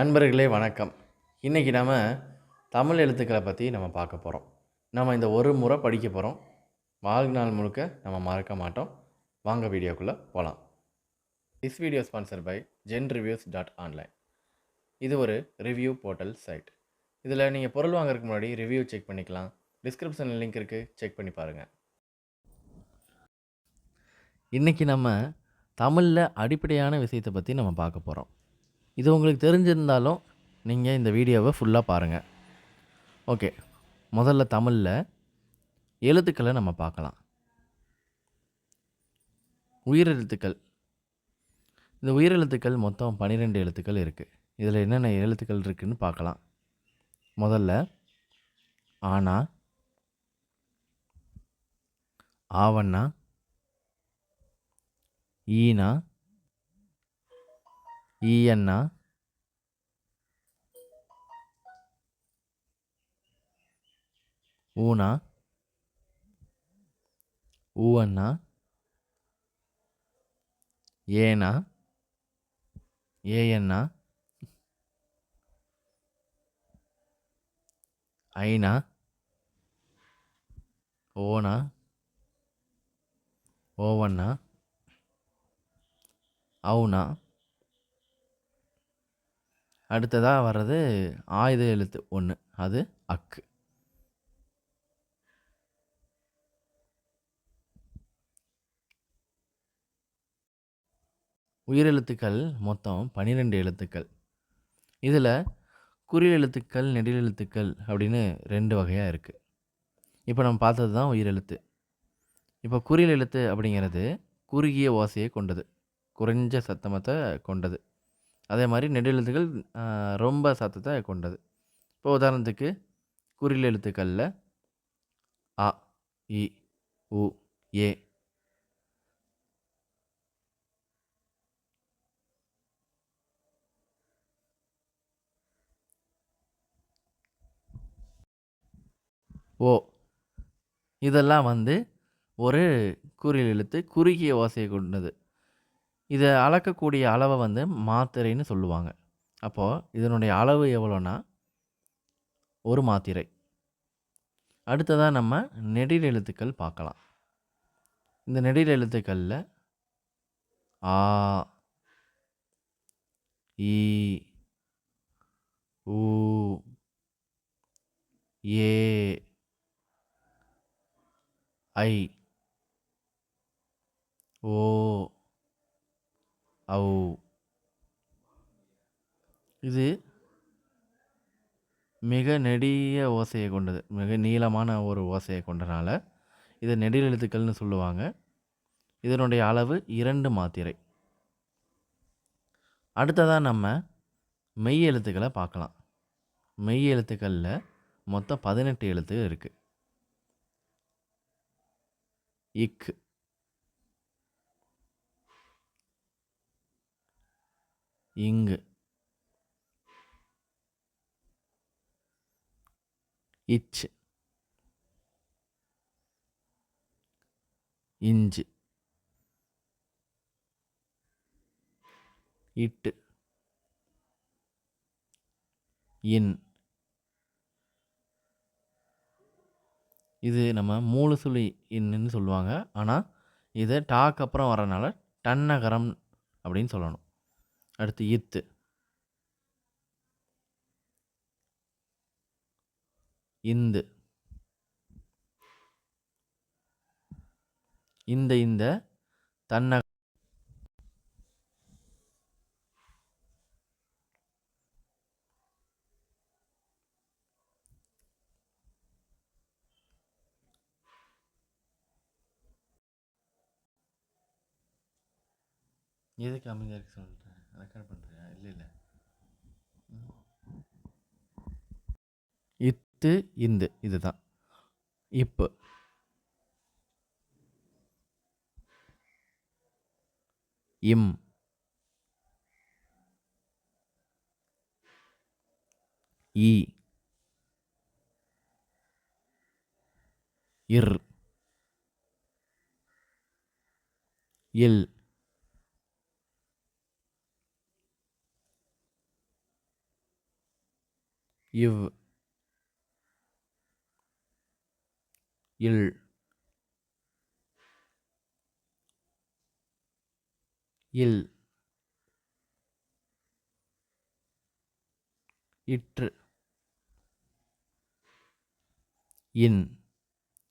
நண்பர்களே வணக்கம். இன்றைக்கி நம்ம தமிழ் எழுத்துக்களை பற்றி நம்ம பார்க்க போகிறோம். நம்ம இந்த ஒரு முறை படிக்க போகிறோம். வாழ்நாள் முழுக்க நம்ம மறக்க மாட்டோம். வாங்க வீடியோக்குள்ளே போகலாம். This video sponsor by genreviews.online. இது ஒரு ரிவ்யூ போர்ட்டல் சைட். இதில் நீங்கள் பொருள் வாங்குறதுக்கு முன்னாடி ரிவ்யூ செக் பண்ணிக்கலாம். டிஸ்கிரிப்ஷனில் லிங்க் இருக்குது, செக் பண்ணி பாருங்கள். இன்றைக்கி நம்ம தமிழில் அடிப்படையான விஷயத்தை பற்றி நம்ம பார்க்க போகிறோம். இது உங்களுக்கு தெரிஞ்சிருந்தாலும் நீங்கள் இந்த வீடியோவை ஃபுல்லாக பாருங்கள். ஓகே, முதல்ல தமிழில் எழுத்துக்களை நம்ம பார்க்கலாம். உயிரெழுத்துக்கள். இந்த உயிரெழுத்துக்கள் மொத்தம் 12 எழுத்துக்கள் இருக்குது. இதில் என்னென்ன எழுத்துக்கள் இருக்குதுன்னு பார்க்கலாம். முதல்ல ஆனா, ஆவண்ணா, ஈனா, ஈயண்ணா, ஊனா, ஊவண்ணா, ஏனா, ஏயண்ணா, ஐனா, ஓனா, ஓவண்ணா, அவுனா. அடுத்ததாக வர்றது ஆயுத எழுத்து ஒன்று, அது அக்கு. உயிரெழுத்துக்கள் மொத்தம் 12 எழுத்துக்கள். இதில் குறில் எழுத்துக்கள், நெடில் எழுத்துக்கள் அப்படின்னு 2 வகையாக இருக்குது. இப்போ நம்ம பார்த்தது தான் உயிரெழுத்து. இப்போ குறில் எழுத்து அப்படிங்கிறது குறுகிய ஓசையை கொண்டது, குறைஞ்ச சத்தமத்தை கொண்டது. அதே மாதிரி நெடிலெழுத்துக்கள் ரொம்ப சத்தத்தை கொண்டது. இப்போ உதாரணத்துக்கு குறில் எழுத்துக்களில் அ, இ, உ, ஏ. ஓ, இதெல்லாம் ஒரு குறில் எழுத்து, குறுகிய ஓசையை கொண்டது. இதை அளக்கக்கூடிய அளவை மாத்திரைன்னு சொல்லுவாங்க. அப்போது இதனுடைய அளவு எவ்வளோன்னா ஒரு மாத்திரை. அடுத்ததாக நம்ம நெடில் எழுத்துக்கள் பார்க்கலாம். இந்த நெடில் எழுத்துக்களில் ஆ, ஈ, ஊ, ஏ, ஐ, ஓ, ஔ. இது மிக நெடிய ஓசையை கொண்டது, மிக நீளமான ஒரு ஓசையை கொண்டனால இதை நெடில் எழுத்துக்கள்னு சொல்லுவாங்க. இதனுடைய அளவு 2 மாத்திரை. அடுத்ததாக நம்ம மெய் எழுத்துக்களை பார்க்கலாம். மெய் எழுத்துக்களில் மொத்தம் 18 எழுத்து இருக்குது. இக்கு, இங்கு, இச், இஞ்சு, இட்டு, இன். இது நம்ம மூணு சுழி இன்னுன்னு சொல்லுவாங்க. ஆனால் இதை டாக்கு அப்புறம் வரனால டன்னகரம் அப்படின்னு சொல்லணும். அடுத்து இத்து, இந்து, இந்த தன்ன. எதுக்கு அமைதியாக இருக்கு சொல்கிறேன்? ரெக்கார்ட் பண்ணுறியா? இல்லை. இத்து, இந்து, இதுதான். இப்பு, இம், ஈ, இர், இல், இவ், இல், இல், இற்று, இன்.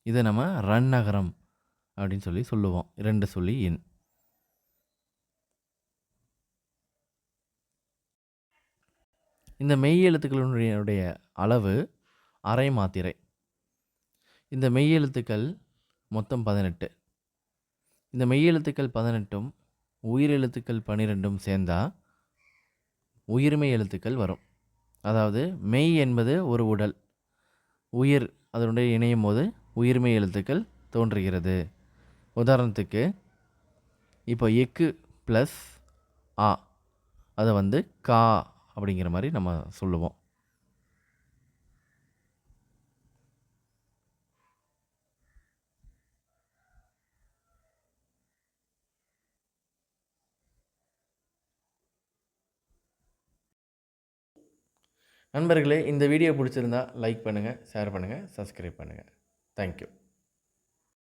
இதை நம்ம ரன்னகரம் அப்படின்னு சொல்லுவோம். 2 சொல்லி இன். இந்த மெய் எழுத்துக்களுடைய அளவு அரை மாத்திரை. இந்த மெய் எழுத்துக்கள் மொத்தம் 18. இந்த மெய் எழுத்துக்கள் 18ம் உயிர் எழுத்துக்கள் 12ம் சேர்ந்தா உயிர்மெய் எழுத்துக்கள் வரும். அதாவது மெய் என்பது ஒரு உடல், உயிர் அதனுடைய இணையும் போது உயிர்மெய் எழுத்துக்கள் தோன்றுகிறது. உதாரணத்துக்கு இப்போ எக்கு ப்ளஸ் ஆ, அதை கா அப்படிங்கிற மாதிரி நம்ம சொல்லுவோம். நண்பர்களே, இந்த வீடியோ பிடிச்சிருந்தா லைக் பண்ணுங்கள், ஷேர் பண்ணுங்கள், சப்ஸ்கிரைப் பண்ணுங்கள். தேங்க்யூ.